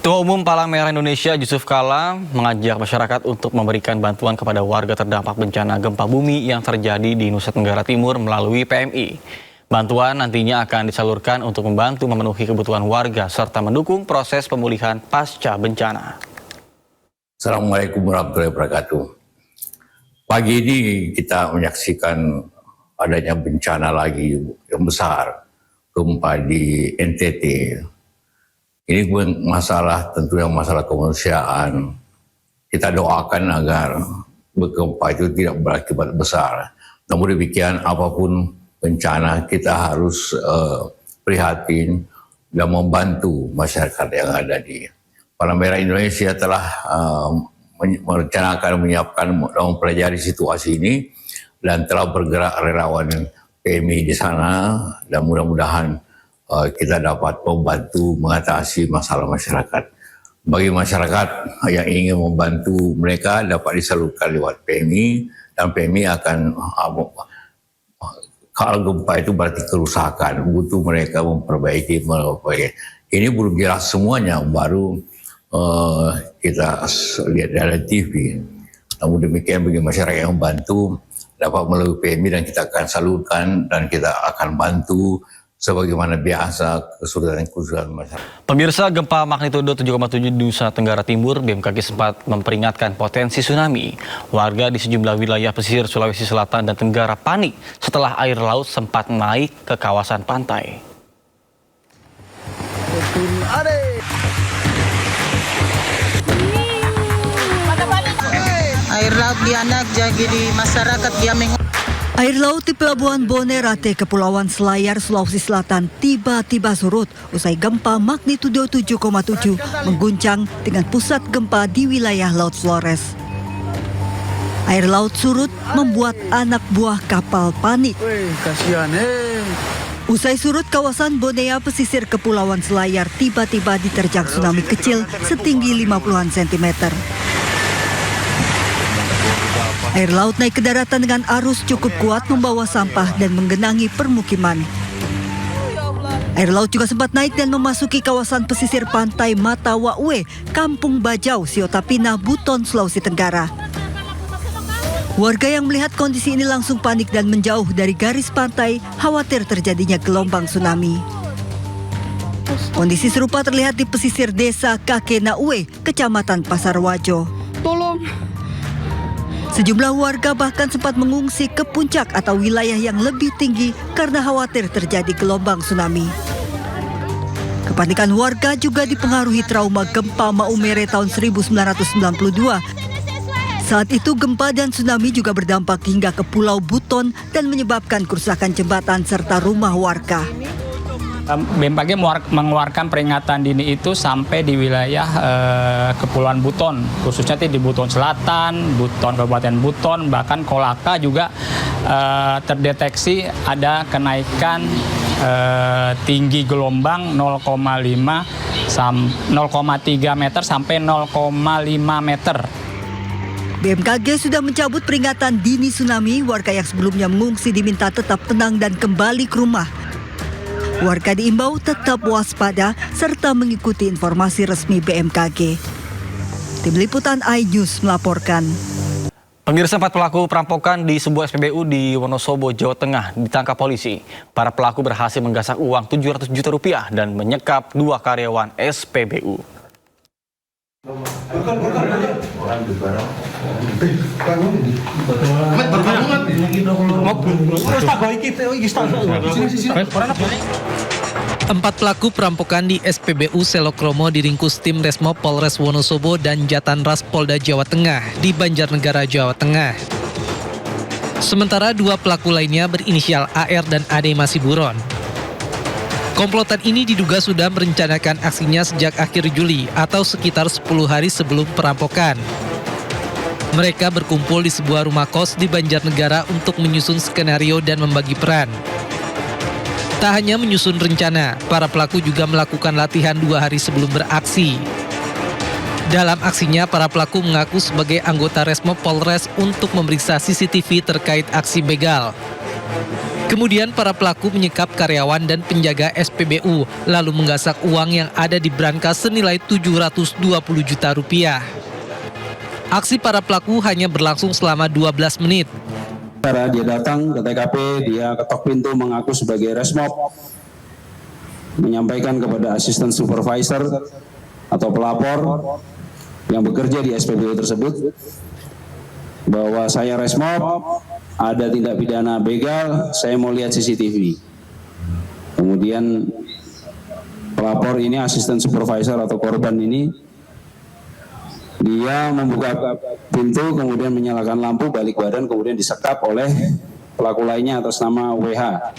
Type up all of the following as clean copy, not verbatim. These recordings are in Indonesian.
Ketua Umum Palang Merah Indonesia Yusuf Kala mengajak masyarakat untuk memberikan bantuan kepada warga terdampak bencana gempa bumi yang terjadi di Nusa Tenggara Timur melalui PMI. Bantuan nantinya akan disalurkan untuk membantu memenuhi kebutuhan warga serta mendukung proses pemulihan pasca bencana. Assalamualaikum warahmatullahi wabarakatuh. Pagi ini kita menyaksikan adanya bencana lagi yang besar, gempa di NTT. Ini masalah, tentunya masalah kemanusiaan. Kita doakan agar gempa itu tidak berakibat besar. Namun demikian, apapun bencana, kita harus prihatin dan membantu masyarakat yang ada di Palang Merah Indonesia telah merencanakan, menyiapkan dan mempelajari situasi ini dan telah bergerak relawan PMI di sana, dan mudah-mudahan kita dapat membantu mengatasi masalah masyarakat. Bagi masyarakat yang ingin membantu mereka dapat disalurkan lewat PMI, dan PMI akan kalau gempa itu berarti kerusakan, butuh mereka memperbaiki. Ini belum jelas semuanya, baru kita lihat dari TV. Namun demikian bagi masyarakat yang membantu dapat melalui PMI, dan kita akan salurkan dan kita akan bantu sebagaimana biasa kesulitan masyarakat. Pemirsa, gempa magnitudo 7,7 di Nusa Tenggara Timur, BMKG sempat memperingatkan potensi tsunami. Warga di sejumlah wilayah pesisir Sulawesi Selatan dan Tenggara panik setelah air laut sempat naik ke kawasan pantai. Air laut dianak jadi di masyarakat dia Air laut di Pelabuhan Bonerate, Kepulauan Selayar, Sulawesi Selatan tiba-tiba surut usai gempa magnitudo 7,7 mengguncang dengan pusat gempa di wilayah Laut Flores. Air laut surut membuat anak buah kapal panik. Usai surut, kawasan Bonea pesisir Kepulauan Selayar tiba-tiba diterjang tsunami kecil setinggi 50-an sentimeter. Air laut naik ke daratan dengan arus cukup kuat membawa sampah dan menggenangi permukiman. Air laut juga sempat naik dan memasuki kawasan pesisir pantai Matawaue, Kampung Bajau, Siotapina, Buton, Sulawesi Tenggara. Warga yang melihat kondisi ini langsung panik dan menjauh dari garis pantai, khawatir terjadinya gelombang tsunami. Kondisi serupa terlihat di pesisir desa Kakenaue, Kecamatan Pasarwajo. Sejumlah warga bahkan sempat mengungsi ke puncak atau wilayah yang lebih tinggi karena khawatir terjadi gelombang tsunami. Kepanikan warga juga dipengaruhi trauma gempa Maumere tahun 1992. Saat itu gempa dan tsunami juga berdampak hingga ke Pulau Buton dan menyebabkan kerusakan jembatan serta rumah warga. BMKG mengeluarkan peringatan dini itu sampai di wilayah Kepulauan Buton, khususnya di Buton Selatan, Buton Kabupaten Buton, bahkan Kolaka juga terdeteksi ada kenaikan tinggi gelombang 0,3 meter sampai 0,5 meter. BMKG sudah mencabut peringatan dini tsunami. Warga yang sebelumnya mengungsi diminta tetap tenang dan kembali ke rumah. Warga diimbau tetap waspada serta mengikuti informasi resmi BMKG. Tim Liputan iNews melaporkan. Pemirsa, 4 pelaku perampokan di sebuah SPBU di Wonosobo, Jawa Tengah ditangkap polisi. Para pelaku berhasil menggasak uang 700 juta rupiah dan menyekap 2 karyawan SPBU. Empat pelaku perampokan di SPBU Selokromo diringkus tim Resmob Polres Wonosobo dan Jatanras Polda Jawa Tengah di Banjarnegara, Jawa Tengah. Sementara 2 pelaku lainnya berinisial AR dan AD masih buron. Komplotan ini diduga sudah merencanakan aksinya sejak akhir Juli atau sekitar 10 hari sebelum perampokan. Mereka berkumpul di sebuah rumah kos di Banjarnegara untuk menyusun skenario dan membagi peran. Tak hanya menyusun rencana, para pelaku juga melakukan latihan 2 hari sebelum beraksi. Dalam aksinya, para pelaku mengaku sebagai anggota Resmob Polres untuk memeriksa CCTV terkait aksi begal. Kemudian para pelaku menyekap karyawan dan penjaga SPBU, lalu menggasak uang yang ada di brankas senilai 720 juta rupiah. Aksi para pelaku hanya berlangsung selama 12 menit. Cara dia datang ke TKP, dia ketok pintu mengaku sebagai resmob, menyampaikan kepada asisten supervisor atau pelapor yang bekerja di SPBU tersebut bahwa saya resmob, ada tindak pidana begal, saya mau lihat CCTV. Kemudian pelapor ini, asisten supervisor atau korban ini, dia membuka pintu, kemudian menyalakan lampu, balik badan, kemudian disekap oleh pelaku lainnya atas nama WH.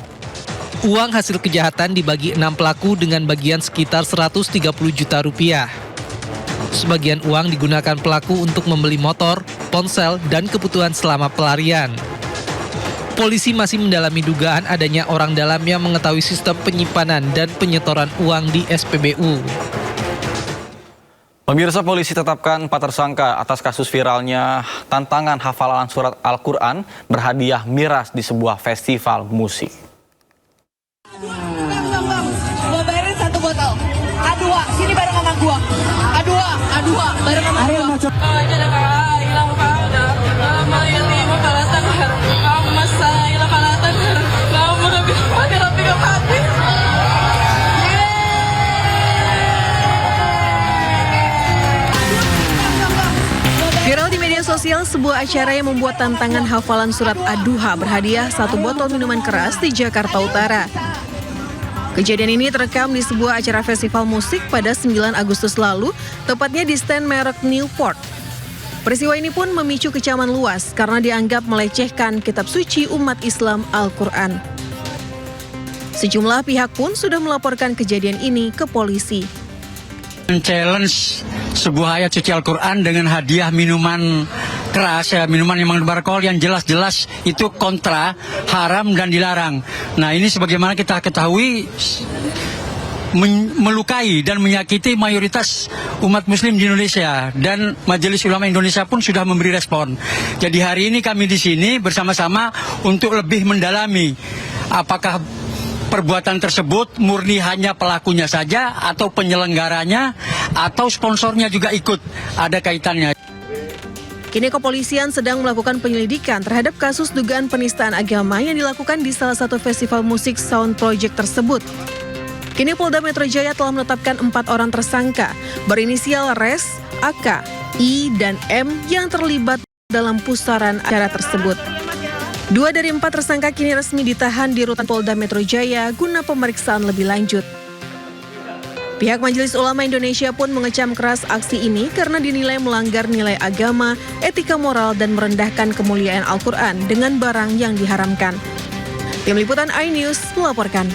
Uang hasil kejahatan dibagi 6 pelaku dengan bagian sekitar 130 juta rupiah. Sebagian uang digunakan pelaku untuk membeli motor, ponsel, dan kebutuhan selama pelarian. Polisi masih mendalami dugaan adanya orang dalam yang mengetahui sistem penyimpanan dan penyetoran uang di SPBU. Pemirsa, polisi tetapkan 4 tersangka atas kasus viralnya tantangan hafalan surat Al-Quran berhadiah miras di sebuah festival musik. Gua bayarin 1 botol. A2, sini bareng sama gua. A2 bareng sama gua. Viral di media sosial sebuah acara yang membuat tantangan hafalan surat Ad-Duha berhadiah 1 botol minuman keras di Jakarta Utara. Kejadian ini terekam di sebuah acara festival musik pada 9 Agustus lalu, tepatnya di stand merek Newport. Peristiwa ini pun memicu kecaman luas karena dianggap melecehkan kitab suci umat Islam Al-Quran. Sejumlah pihak pun sudah melaporkan kejadian ini ke polisi. Challenge sebuah ayat suci Al-Quran dengan hadiah minuman keras, minuman yang mengandung beralkohol yang jelas-jelas itu kontra, haram dan dilarang. Nah, ini sebagaimana kita ketahui melukai dan menyakiti mayoritas umat muslim di Indonesia, dan Majelis Ulama Indonesia pun sudah memberi respon. Jadi hari ini kami di sini bersama-sama untuk lebih mendalami apakah perbuatan tersebut murni hanya pelakunya saja atau penyelenggaranya atau sponsornya juga ikut ada kaitannya. Kini kepolisian sedang melakukan penyelidikan terhadap kasus dugaan penistaan agama yang dilakukan di salah satu festival musik Sound Project tersebut. Kini Polda Metro Jaya telah menetapkan 4 orang tersangka berinisial RES, AK, I, dan M yang terlibat dalam pusaran acara tersebut. 2 dari 4 tersangka kini resmi ditahan di rutan Polda Metro Jaya guna pemeriksaan lebih lanjut. Pihak Majelis Ulama Indonesia pun mengecam keras aksi ini karena dinilai melanggar nilai agama, etika moral, dan merendahkan kemuliaan Al-Quran dengan barang yang diharamkan. Tim Liputan iNews melaporkan.